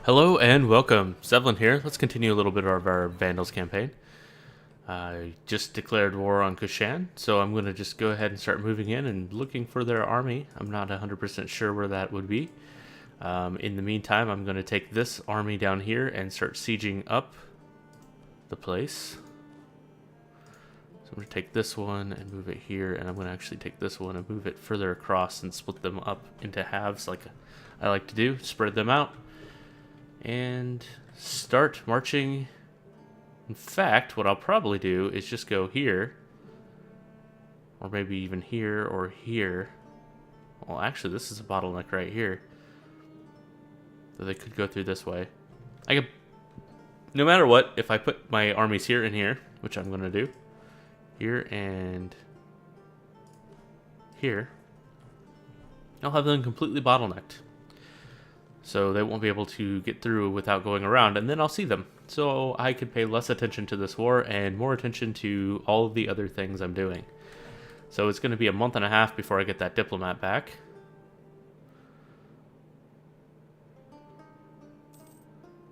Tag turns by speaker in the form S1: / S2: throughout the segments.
S1: Hello and welcome. Zevlin here. Let's continue a little bit of our Vandals campaign. I just declared war on Kushan, so I'm going to just go ahead and start moving in and looking for their army. I'm not 100% sure where that would be. In the meantime, I'm going to take this army down here and start sieging up the place. So I'm going to take this one and move it here, and I'm going to actually take this one and move it further across and split them up into halves like I like to do, spread them out. And start marching. In fact, what I'll probably do is just go here, or maybe even here or here. Well, actually, this is a bottleneck right here, so they could go through this way. I could, no matter what, if I put my armies here and here, which I'm going to do, here and here, I'll have them completely bottlenecked. So they won't be able to get through without going around, and then I'll see them. So I could pay less attention to this war and more attention to all of the other things I'm doing. So it's going to be a month and a half before I get that diplomat back.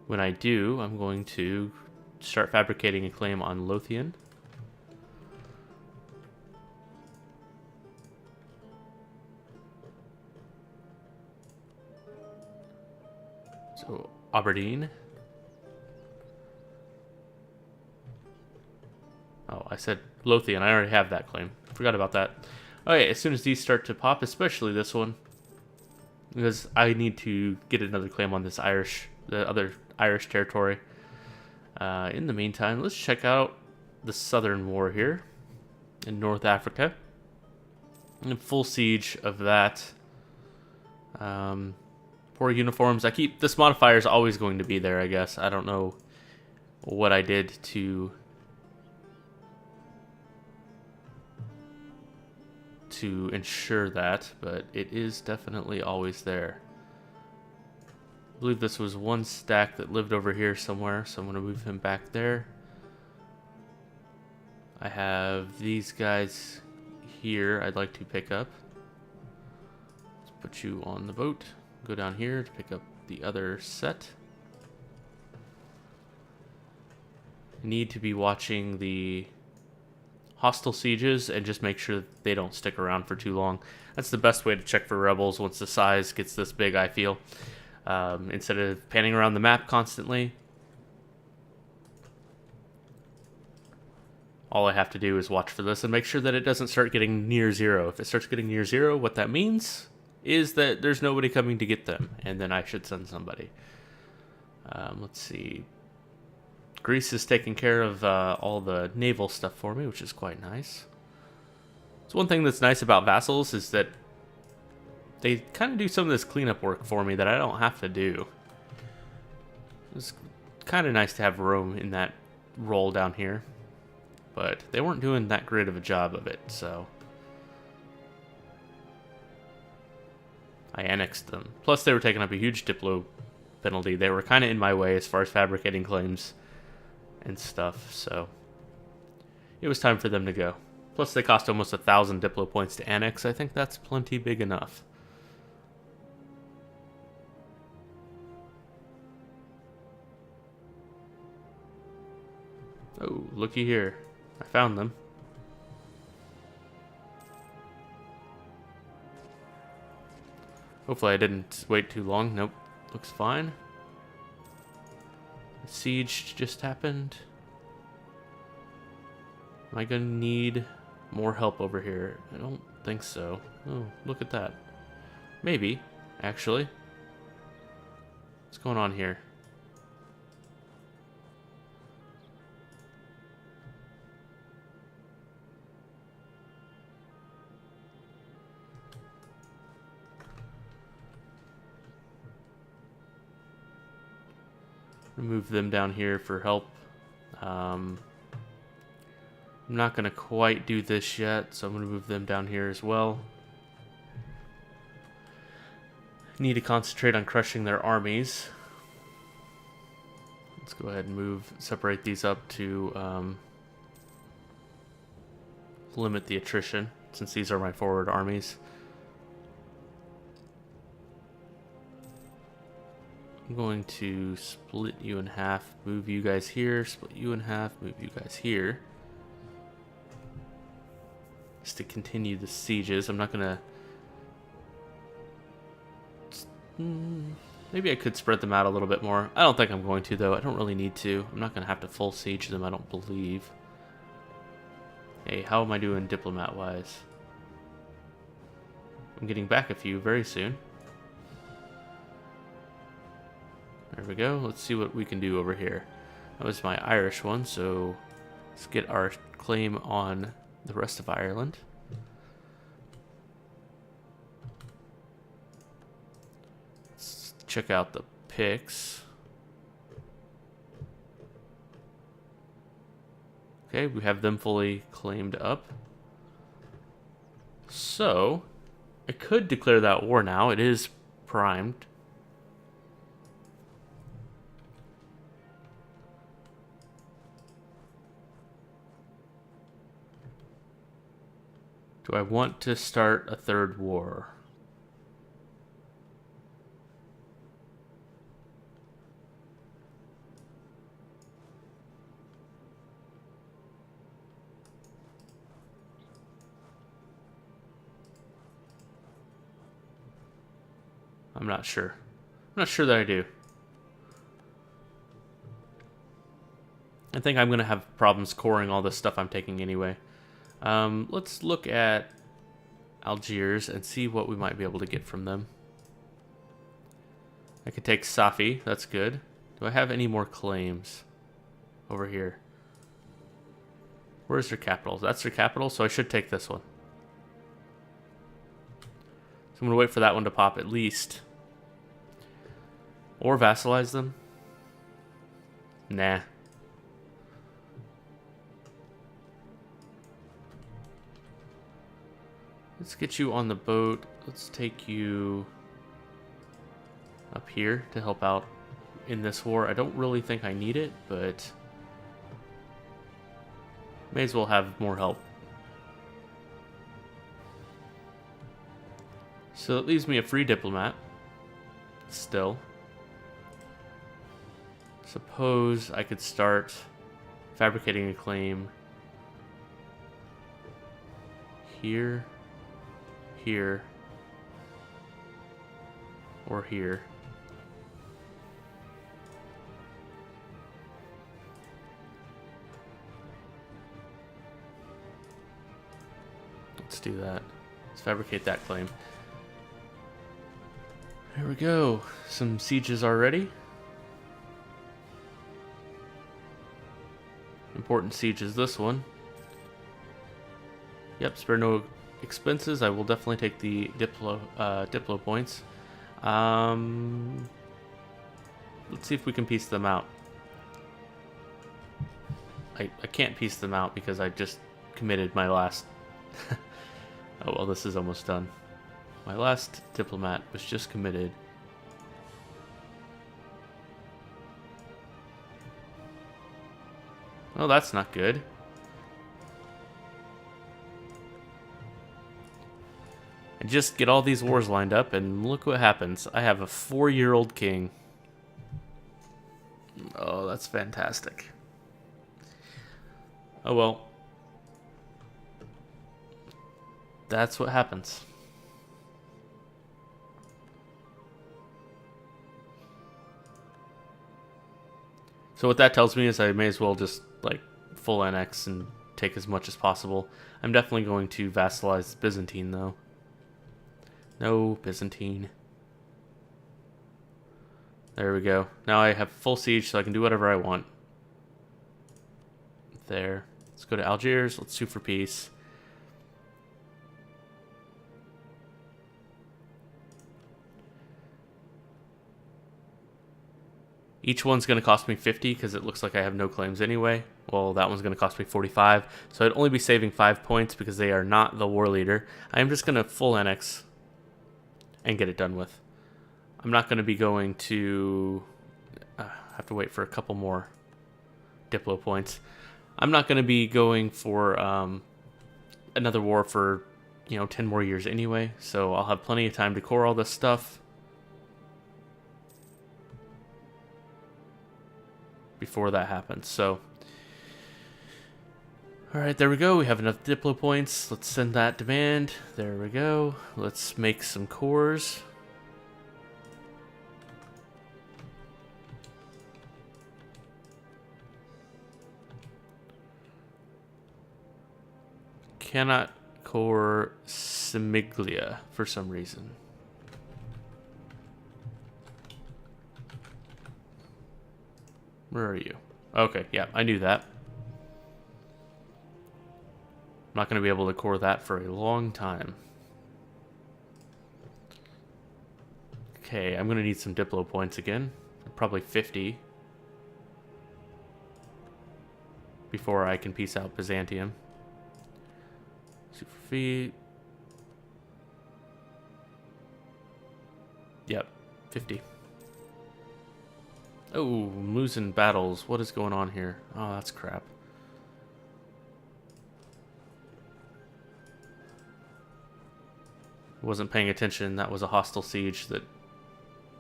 S1: When I do, I'm going to start fabricating a claim on Lothian. So Aberdeen. Oh, I said Lothian. I already have that claim. Forgot about that. Okay, as soon as these start to pop, especially this one, because I need to get another claim on this the other Irish territory. In the meantime, let's check out the Southern War here in North Africa. In full siege of that. Poor uniforms. This modifier is always going to be there, I guess. I don't know what I did to ensure that, but it is definitely always there. I believe this was one stack that lived over here somewhere, so I'm going to move him back there. I have these guys here I'd like to pick up. Let's put you on the boat. Go down here to pick up the other set. Need to be watching the hostile sieges and just make sure that they don't stick around for too long. That's the best way to check for rebels once the size gets this big, I feel. Instead of panning around the map constantly, all I have to do is watch for this and make sure that it doesn't start getting near zero. If it starts getting near zero, what that means is that there's nobody coming to get them, and then I should send somebody. Let's see. Greece is taking care of all the naval stuff for me, which is quite nice. So one thing that's nice about vassals is that they kind of do some of this cleanup work for me that I don't have to do. It's kind of nice to have Rome in that role down here, but they weren't doing that great of a job of it, so I annexed them. Plus, they were taking up a huge diplo penalty. They were kind of in my way as far as fabricating claims and stuff, so it was time for them to go. Plus, they cost almost 1,000 diplo points to annex. I think that's plenty big enough. Oh, looky here. I found them. Hopefully I didn't wait too long. Nope. Looks fine. The siege just happened. Am I gonna need more help over here? I don't think so. Oh, look at that. Maybe, actually. What's going on here? Move them down here for help. I'm not going to quite do this yet, so I'm going to move them down here as well. Need to concentrate on crushing their armies. Let's go ahead and separate these up to limit the attrition, since these are my forward armies. I'm going to split you in half, move you guys here, split you in half, move you guys here. Just to continue the sieges. I'm not gonna... Maybe I could spread them out a little bit more. I don't think I'm going to, though. I don't really need to. I'm not gonna have to full siege them, I don't believe. Hey, how am I doing diplomat-wise? I'm getting back a few very soon. There we go. Let's see what we can do over here. That was my Irish one, so let's get our claim on the rest of Ireland. Let's check out the Picts. Okay, we have them fully claimed up. So, I could declare that war now. It is primed. Do I want to start a third war? I'm not sure. I'm not sure that I do. I think I'm going to have problems coring all this stuff I'm taking anyway. Let's look at Algiers and see what we might be able to get from them. I could take Safi. That's good. Do I have any more claims over here? Where's their capital? That's their capital, so I should take this one. So I'm going to wait for that one to pop at least. Or vassalize them? Nah. Let's get you on the boat. Let's take you up here to help out in this war. I don't really think I need it, but may as well have more help. So it leaves me a free diplomat. Still. Suppose I could start fabricating a claim here, here, or here. Let's do that. Let's fabricate that claim. There we go. Some sieges already. Important siege is this one. Yep, spare no expenses. I will definitely take the Diplo points. Let's see if we can piece them out. I can't piece them out because I just committed my last... Oh, well, this is almost done. My last diplomat was just committed. Well, that's not good. And just get all these wars lined up, and look what happens. I have a 4-year-old king. Oh, that's fantastic. Oh, well. That's what happens. So what that tells me is I may as well just, like, full annex and take as much as possible. I'm definitely going to vassalize Byzantine, though. No, Byzantine. There we go. Now I have full siege, so I can do whatever I want. There. Let's go to Algiers. Let's sue for peace. Each one's going to cost me 50 because it looks like I have no claims anyway. Well, that one's going to cost me 45. So I'd only be saving 5 points because they are not the war leader. I am just going to full annex and get it done with. I'm not going to be going to... have to wait for a couple more Diplo points. I'm not going to be going for another war for, 10 more years anyway. So I'll have plenty of time to core all this stuff. before that happens. So, all right, there we go. We have enough Diplo points. Let's send that demand. There we go. Let's make some cores. Cannot core Simiglia for some reason. Where are you? Okay, yeah, I knew that. I'm not going to be able to core that for a long time. Okay, I'm going to need some Diplo points again. Probably 50. Before I can piece out Byzantium. Super fee. Yep, 50. Oh, I'm losing battles. What is going on here? Oh, that's crap. Wasn't paying attention. That was a hostile siege that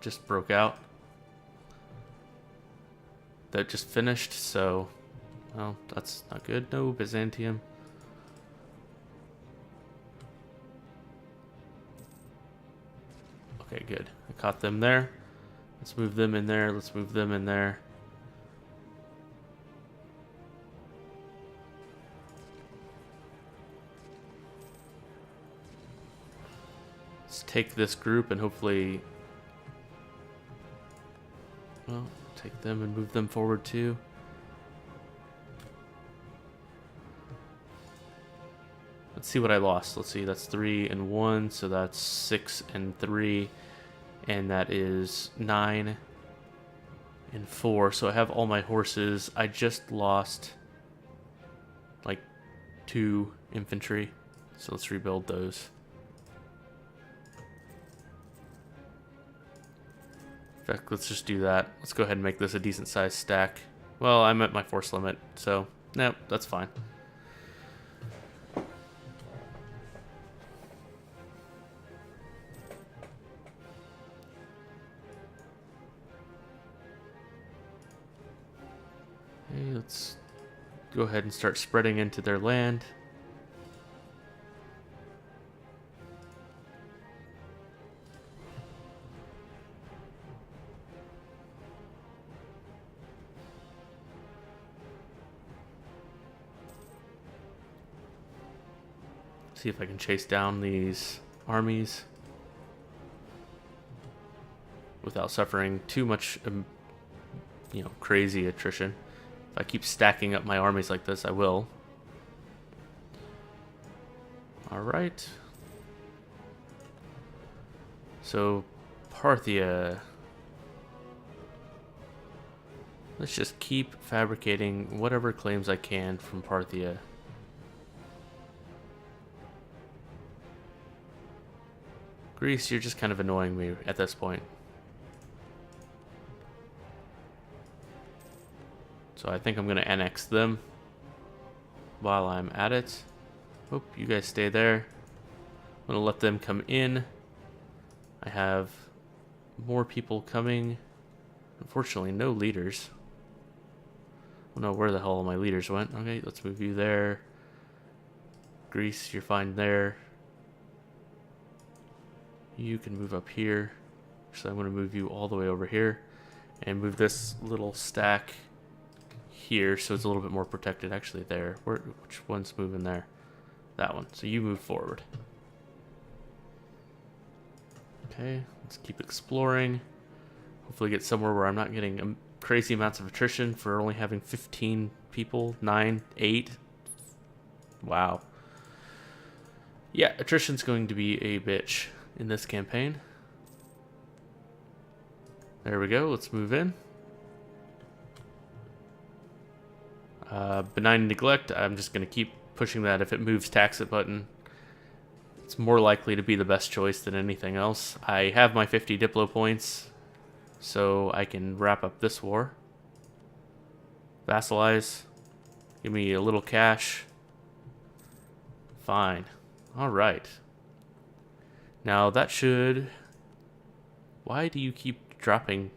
S1: just broke out. That just finished, so... well, that's not good. No, Byzantium. Okay, good. I caught them there. Let's move them in there. Let's move them in there. Let's take this group and hopefully... well, take them and move them forward too. Let's see what I lost. Let's see, that's 3 and 1, so that's 6 and 3. And that is 9 and 4. So I have all my horses. I just lost like 2 infantry. So let's rebuild those. In fact, let's just do that. Let's go ahead and make this a decent sized stack. Well, I'm at my force limit, so no, that's fine. Okay, let's go ahead and start spreading into their land. See if I can chase down these armies without suffering too much, crazy attrition. If I keep stacking up my armies like this, I will. All right. So, Parthia. Let's just keep fabricating whatever claims I can from Parthia. Greece, you're just kind of annoying me at this point. So I think I'm going to annex them while I'm at it. Oh, you guys stay there. I'm going to let them come in. I have more people coming. Unfortunately, no leaders. I don't know where the hell all my leaders went. Okay, let's move you there. Greece, you're fine there. You can move up here. So I'm going to move you all the way over here. And move this little stack here so it's a little bit more protected. Actually, there. Which one's moving there? That one. So you move forward. Okay, let's keep exploring. Hopefully get somewhere where I'm not getting crazy amounts of attrition for only having 15 people. 9, 8. Wow. Yeah, attrition's going to be a bitch in this campaign. There we go. Let's move in. Benign neglect. I'm just going to keep pushing that. If it moves tax it button, it's more likely to be the best choice than anything else. I have my 50 Diplo points, so I can wrap up this war. Vassalize. Give me a little cash. Fine. All right. Now that should... why do you keep dropping...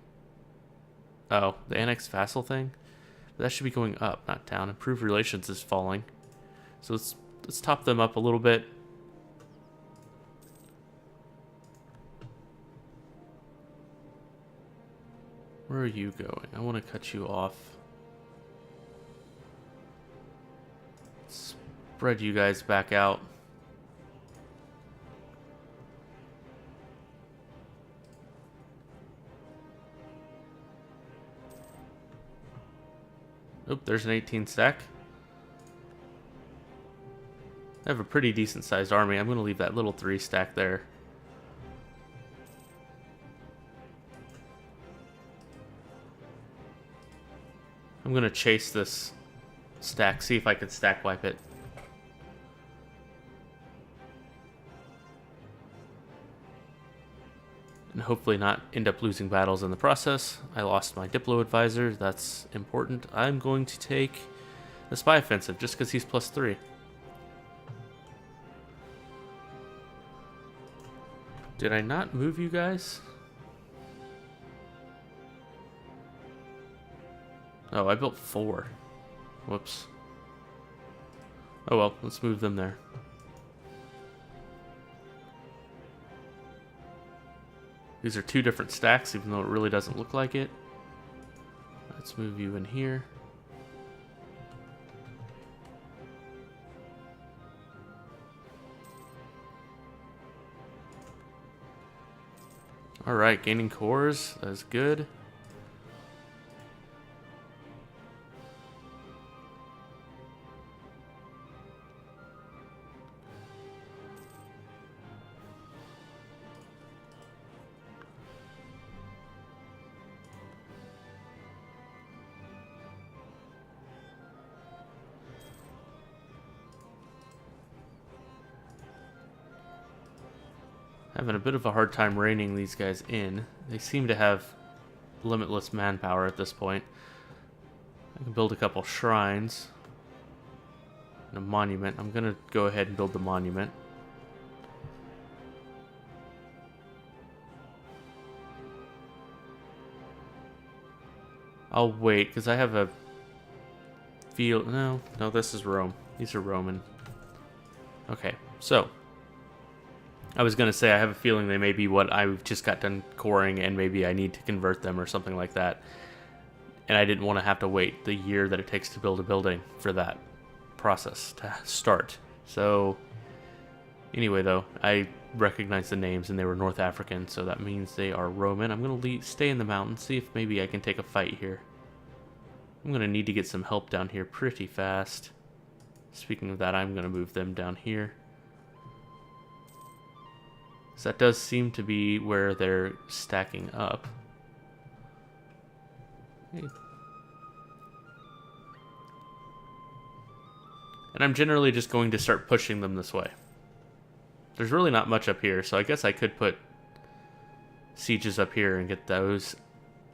S1: oh, the annexed vassal thing? That should be going up, not down. Improved relations is falling. So let's top them up a little bit. Where are you going? I want to cut you off. Spread you guys back out. Oop, there's an 18 stack. I have a pretty decent sized army. I'm going to leave that little 3 stack there. I'm going to chase this stack, see if I can stack wipe it. And hopefully not end up losing battles in the process. I lost my Diplo advisor. That's important. I'm going to take the spy offensive just because he's +3. Did I not move you guys? Oh, I built 4. Whoops. Oh well, let's move them there. These are 2 different stacks, even though it really doesn't look like it. Let's move you in here. Alright, gaining cores. That's good. Having a bit of a hard time reining these guys in. They seem to have limitless manpower at this point. I can build a couple shrines and a monument. I'm gonna go ahead and build the monument. I'll wait because I have a feel. No, this is Rome. These are Roman. Okay, so I was going to say I have a feeling they may be what I just got done coring and maybe I need to convert them or something like that. And I didn't want to have to wait the year that it takes to build a building for that process to start. So anyway, though, I recognize the names and they were North African, so that means they are Roman. I'm going to stay in the mountains, see if maybe I can take a fight here. I'm going to need to get some help down here pretty fast. Speaking of that, I'm going to move them down here. So that does seem to be where they're stacking up. Okay. And I'm generally just going to start pushing them this way. There's really not much up here, so I guess I could put sieges up here and get those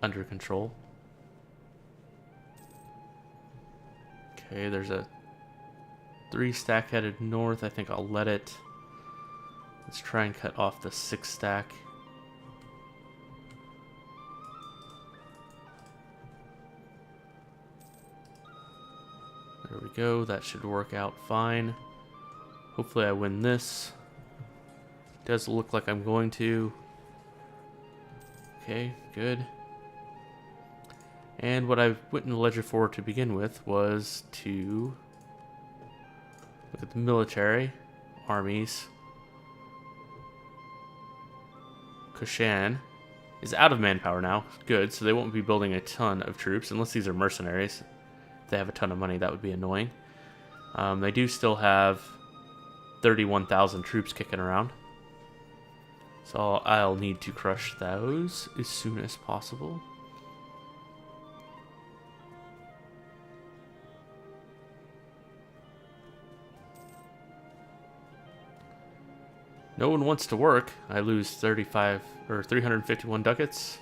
S1: under control. Okay, there's a 3 stack headed north. I think I'll let it. Let's try and cut off the 6 stack. There we go. That should work out fine. Hopefully I win this. Does look like I'm going to. Okay, good. And what I went in the ledger for to begin with was to look at the military armies. Qweytr is out of manpower now. Good, so they won't be building a ton of troops unless these are mercenaries. If they have a ton of money, that would be annoying. They do still have 31,000 troops kicking around. So I'll need to crush those as soon as possible. No one wants to work. I lose 351 ducats.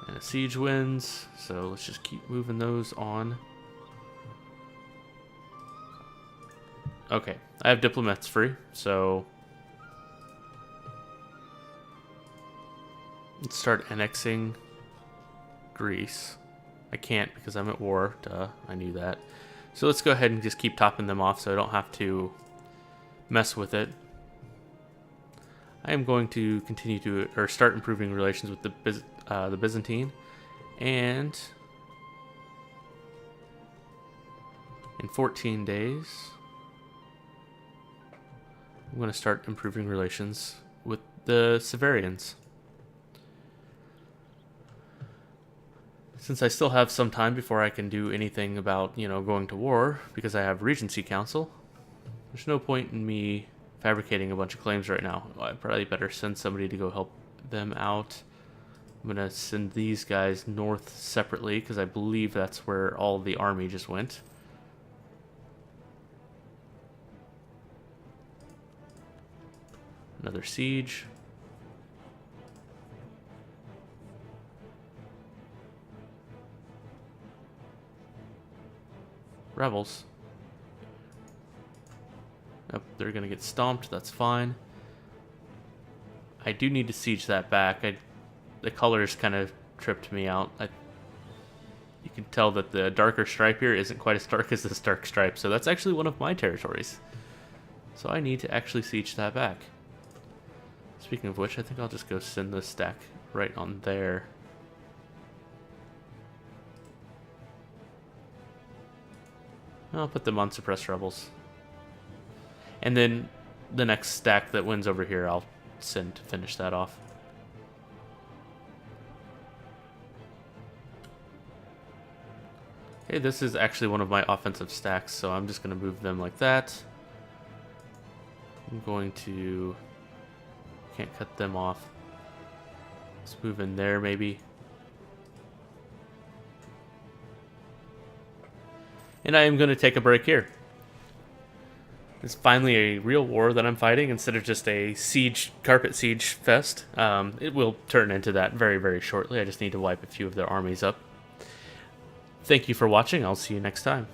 S1: And a siege wins, so let's just keep moving those on. Okay, I have diplomats free, so let's start annexing Greece. I can't because I'm at war. Duh, I knew that. So let's go ahead and just keep topping them off so I don't have to mess with it. I am going to continue to, or start improving relations with the Byzantine, and in 14 days, I'm going to start improving relations with the Severians. Since I still have some time before I can do anything about, going to war, because I have Regency Council, there's no point in me fabricating a bunch of claims right now. I probably better send somebody to go help them out. I'm going to send these guys north separately, because I believe that's where all the army just went. Another siege. Rebels. Nope, they're gonna get stomped, that's fine. I do need to siege that back. The colors kind of tripped me out. You can tell that the darker stripe here isn't quite as dark as this dark stripe, so that's actually one of my territories. So I need to actually siege that back. Speaking of which, I think I'll just go send this stack right on there. I'll put them on suppressed rebels. And then the next stack that wins over here, I'll send to finish that off. Okay, this is actually one of my offensive stacks, so I'm just going to move them like that. I'm going to... Can't cut them off. Let's move in there, maybe. And I am going to take a break here. It's finally a real war that I'm fighting instead of just a siege, carpet siege fest. It will turn into that very, very shortly. I just need to wipe a few of their armies up. Thank you for watching. I'll see you next time.